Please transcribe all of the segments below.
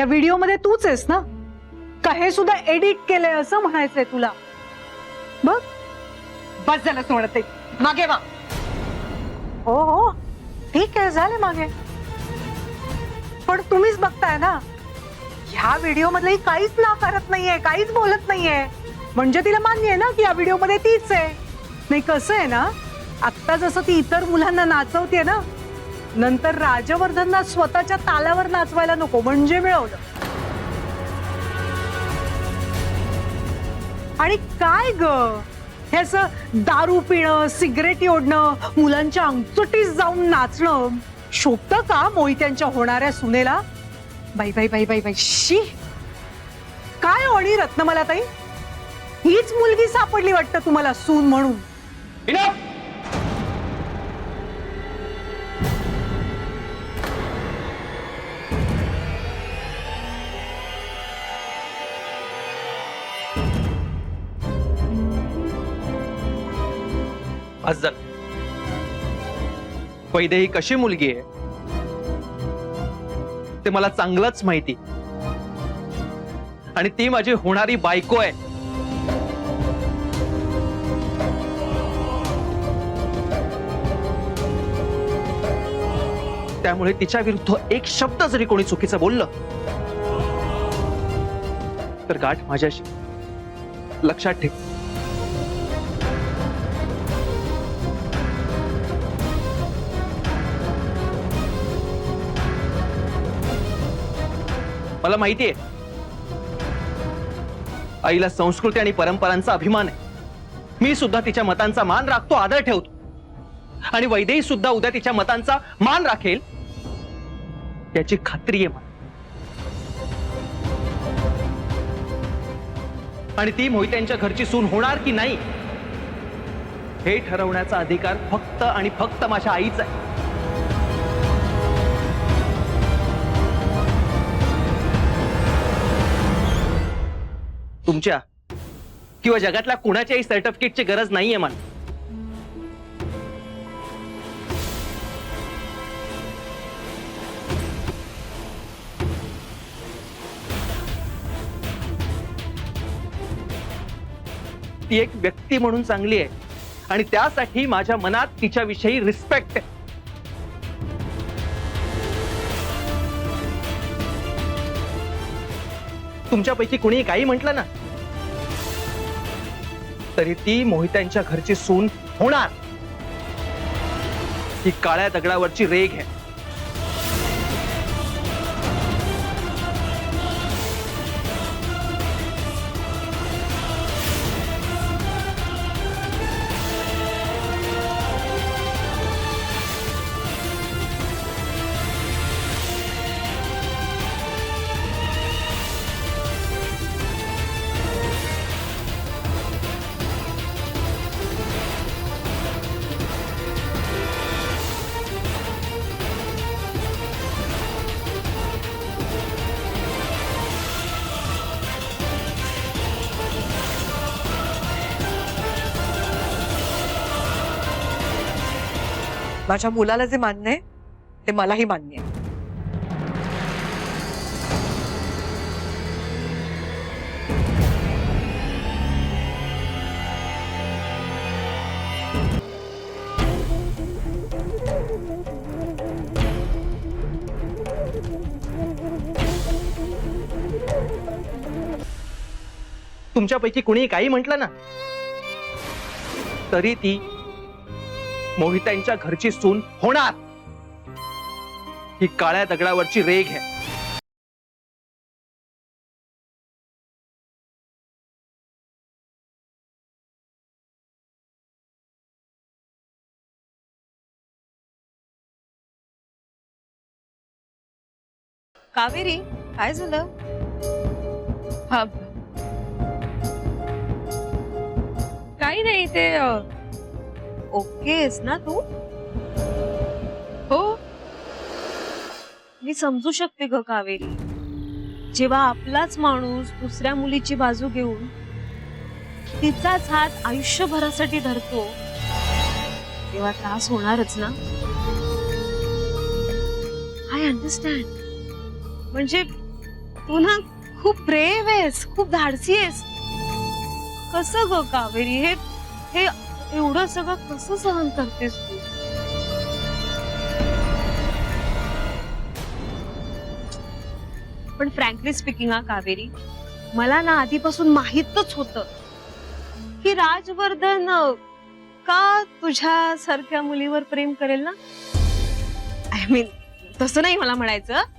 या व्हिडिओ मध्ये तूच आहेस ना? का हे सुद्धा एडिट केलंय असं म्हणायचंय तुला? बघ, बस झालं म्हणते, मागे वा. हो हो ठीक आहे, झाले मागे. पण तुम्हीच बघताय ना, ह्या व्हिडिओ मधली काहीच नाकारत नाहीये, काहीच बोलत नाहीये. म्हणजे तिला मान्य आहे ना की या व्हिडिओ मध्ये तीच आहे. नाही, कसं आहे ना, आता जसं ती इतर मुलांना नाचवते ना, नंतर राजवर्धनला स्वतःच्या तालावर नाचवायला नको म्हणजे मिळवलं. आणि काय ग, हे असं दारू पिणं, सिगरेट ओढणं, मुलांच्या अंगचटीस जाऊन नाचणं शोभतं का मोहित्यांच्या होणाऱ्या सुनेला? बाई बाई बाई बाई बाई, शी. काय ओळी रत्नमालाताई, हीच मुलगी सापडली वाटतं तुम्हाला सून म्हणून. अफजल, वैदेही कशी मुलगी आहे ते मला चांगलंच माहिती, आणि ती माझी होणारी बायको आहे. त्यामुळे तिच्या विरुद्ध एक शब्द जरी कोणी चुकीचं बोललं तर गाठ माझ्याशी, लक्षात ठेव. मला माहितीये आईला संस्कृती आणि परंपरांचा अभिमान आहे. मी सुद्धा तिच्या मतांचा मान राखतो, आदर ठेवतो, आणि वैदेही सुद्धा उद्या तिच्या मतांचा मान राखेल याची खात्री आहे मला. आणि ती मोहित्यांच्या घरची सून होणार की नाही हे ठरवण्याचा अधिकार फक्त आणि फक्त माझ्या आईचा आहे. तुमच्या किंवा जगातल्या कुणाच्याही सर्टिफिकेटची गरज नाहीये मला. ती एक व्यक्ती म्हणून चांगली आहे, आणि त्यासाठी माझ्या मनात तिच्याविषयी रिस्पेक्ट आहे. तुमच्यापैकी कुणी काही म्हटलं ना तरी ती मोहित्यांच्या घरची सून होणार ही काळ्या दगडावरची रेघ आहे. माझ्या मुलाला जे मान्य आहे ते मलाही मान्य आहे. तुमच्यापैकी कुणी काही म्हटलं ना तरी ती मोहित्यांच्या घरची सून होणार ही काळ्या दगडावरची रेघ आहे. कावेरी, काय झालं? हा, काही नाही ते ओकेस ना तू? हो. मी समजू शकते ग कावेरी, जेव्हा आपलाच माणूस दुसऱ्या मुलीची बाजू घेऊन तिचाच हात आयुष्यभरासाठी धरतो तेव्हा त्रास होणारच ना. I understand. म्हणजे तू ना खूप ब्रेव आहेस, खूप धाडसी आहेस. कसं ग कावेरी हे हे एवढं सगळं कसं सहन करतेस तू? पण फ्रँकली स्पीकिंग हा कावेरी, मला ना आधीपासून माहीतच होतं की राजवर्धन का तुझ्या सारख्या मुलीवर प्रेम करेल ना. आय मीन तसं नाही मला म्हणायचं.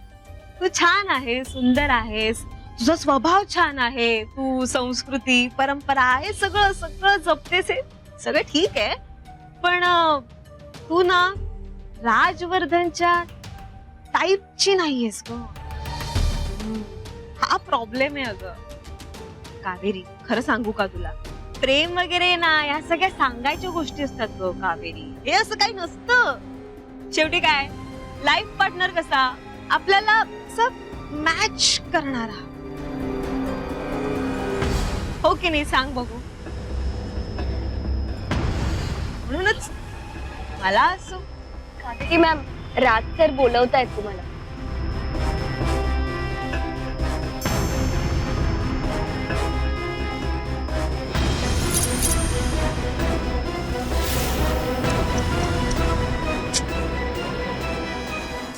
तू छान आहेस, सुंदर आहेस, तुझा स्वभाव छान आहे, तू संस्कृती परंपरा हे सगळं सगळं जपतेस, हे सगळं ठीक आहे. पण तू ना राजवर्धनच्या टाईपची नाहीयेस ग. हा प्रॉब्लेम आहे अगं. कावेरी खरं सांगू का तुला, प्रेम वगैरे ना या सगळ्या सांगायच्या गोष्टी असतात ग कावेरी. हे असं काही नसतं. शेवटी काय लाईफ पार्टनर कसा आपल्याला असं मॅच करणारा, हो की नाही सांग बघू. म्हणूनच मला असं कावेरी मॅम, राज सर बोलवतायत तुम्हाला.